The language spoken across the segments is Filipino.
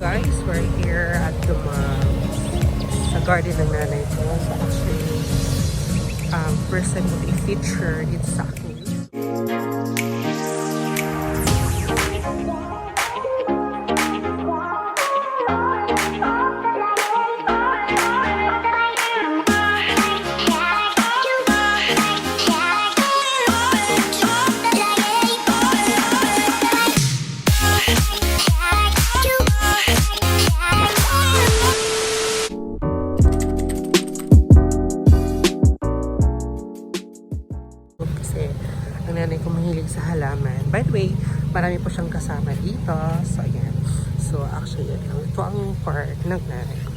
Guys, we're here at the sa garden ng nanay ko. So actually, first time ko i-feature dito sa akin. Ang nanay ko mahilig sa halaman. By the way, marami po siyang kasama dito. So, ayan. So, actually, ito ang part ng nanay ko.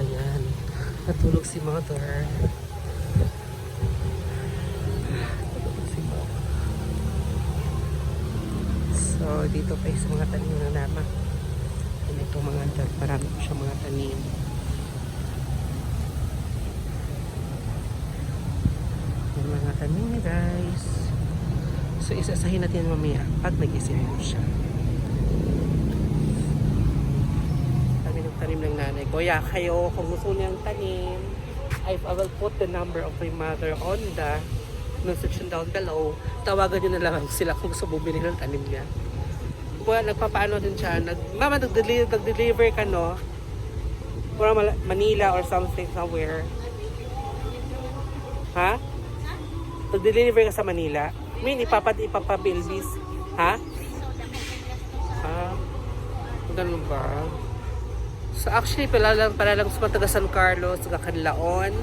Ayan. Natulog si mother. Natulog si mother. So, dito pa sa mga tanim na naman. Ayan ito mga dyan. Marami po siyang mga tanim. Mga tanim niya guys. So isasahin natin mamaya pag nag-isip mo siya. Kami ng tanim ng nanay ko. Yeah, kayo kung gusto niyang tanim, I will put the number of my mother on the section down below. Tawagan niyo na lang sila kung gusto bumili ng tanim niya. Kung nagpapaano din siya, mama nag-deliver ka no? From Manila or something somewhere. Ha? Nag-deliver ka sa Manila? Min, ipapabilbis. Ha? Ganun ba? So actually, para lang sa taga San Carlos, taga Canlaon,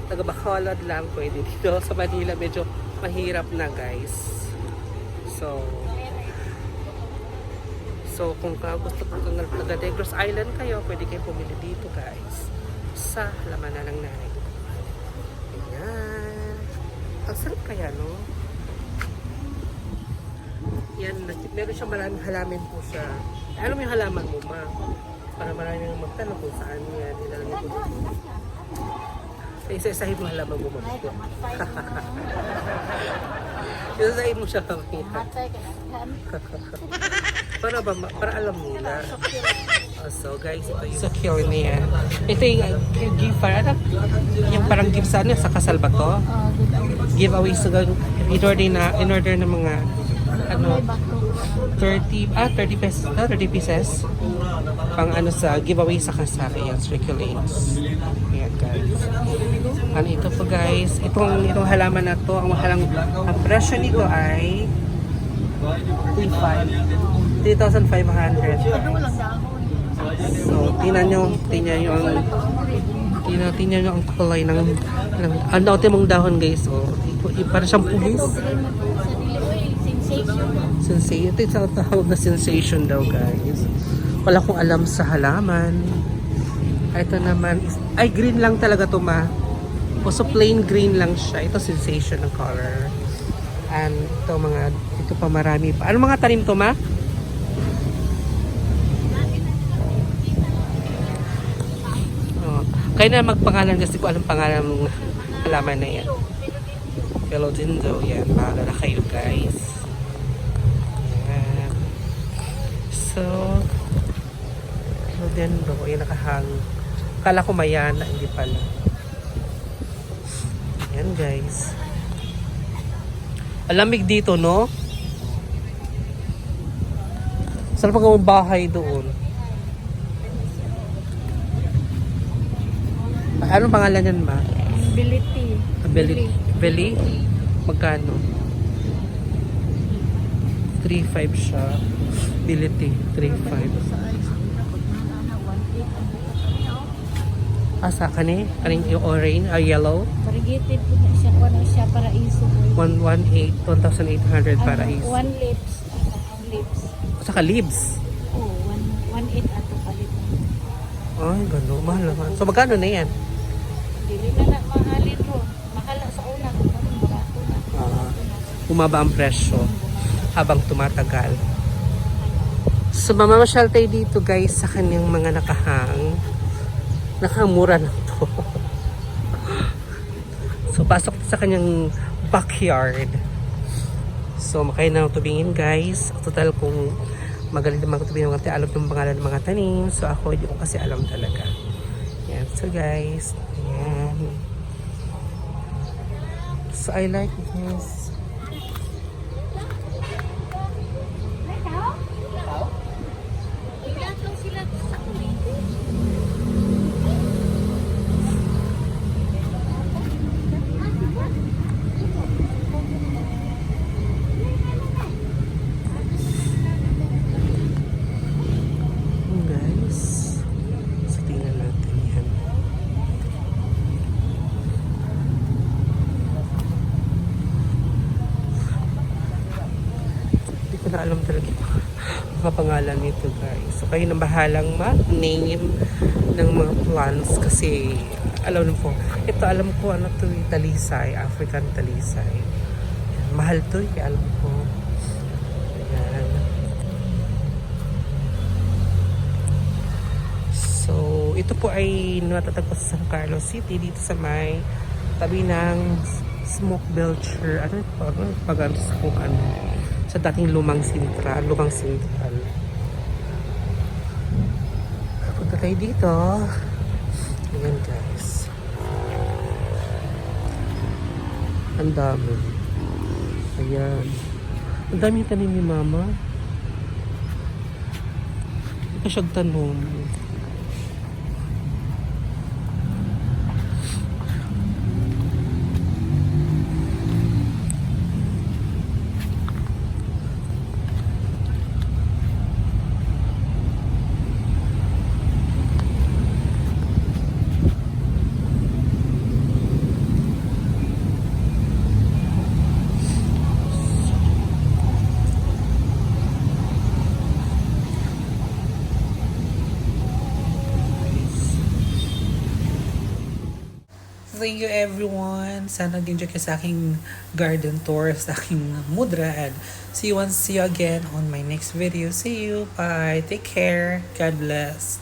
taga Bacolod lang pwede dito. Sa Manila, medyo mahirap na guys. So kung gusto ko taga Negros Island kayo, pwede kayo pumili dito guys. Sa laman na ng nanay. Ang sarap kaya, no? Yan, meron siyang maraming halaman po siya. Alam mo yung halaman mo, ma? Para maraming magtanong kung saan yan. Ilalang niya po dito. Isa-isahin mo halaman mo, ma. Isa-isahin mo siya, mamaya. Para alam nila. So guys, ito yung secure niya. Ito yung gift para yung parang gift sa sa kasal ba to? Giveaway so in order na mga 30 pieces pang sa giveaway sa kasal. Ayan, circulates. Ayan guys. Ano ito po guys? Itong halaman na to, ang presyo nito ay 3,500. So, tingnan nyo ang kulay ng ang mong dahon guys. Oh, parang siyang pugis. Sensation. Ito yung tawag na sensation daw guys. Wala kong alam sa halaman. Ito naman ay green lang talaga to ma. O so plain green lang siya. Ito sensation ng color. And ito pa marami pa. Ano mga tanim to ma? Kaya na magpangalan kasi ko alam pangalan ng halaman na yan. Philodendron, yan. Bahala na kayo guys. Yan. So, Philodendron, yan nakahang. Kala ko mayana, hindi pala. Yan guys. Alamig dito, no? Saan pa gawang bahay doon? Anong pangalan yan, ma? Ability. Beli? Magkano? 3.5 siya. Ability. 3.5. Asa ka ni? Kaning yung orange? Yellow? Variegated po na siya. Ano siya para iso. 1,800 para iso. 1 lips. Lips. Saka leaves? Oo. 1.8 ato palit. Ay, gano'n. Mahal naman. So, magkano na yan? Dili na mahalin ro. Mahal sa una. Barato na. Bumaba ang presyo habang tumatagal. So, mamamasyal tayo dito guys sa kanyang mga nakamura na to. So, pasok sa kanyang backyard. So, makain na tubingin guys. Total kung Magaling naman ko tabi ng mga alam ng pangalan ng mga tanim. So ako, hindi ko kasi alam talaga. Yan. So guys, yan. So I like this. Ilan lang sila sa ulit. Guys. So tingnan natin yan. Hindi ko na alam talaga yung mga pangalan nito guys. So kayo nang bahalang mag-name ng mga plants kasi alam po. Ito alam ko ano to, talisay, African talisay. Yan, mahal to, alam ko. Ayan. So, ito po ay natatagpo sa San Carlos City dito sa may tabi ng Smoke Belcher. Ano ito? Pag kung ano sa dating lumang sentral. Punta tayo dito. Ayan guys. Ang dami. Ayan. Ang daming tanim ni Mama. Hindi pa siyang tanom. Thank you everyone. Sana nag-enjoy kayo sa aking garden tour, sa aking mudra. And see you again on my next video. See you. Bye. Take care. God bless.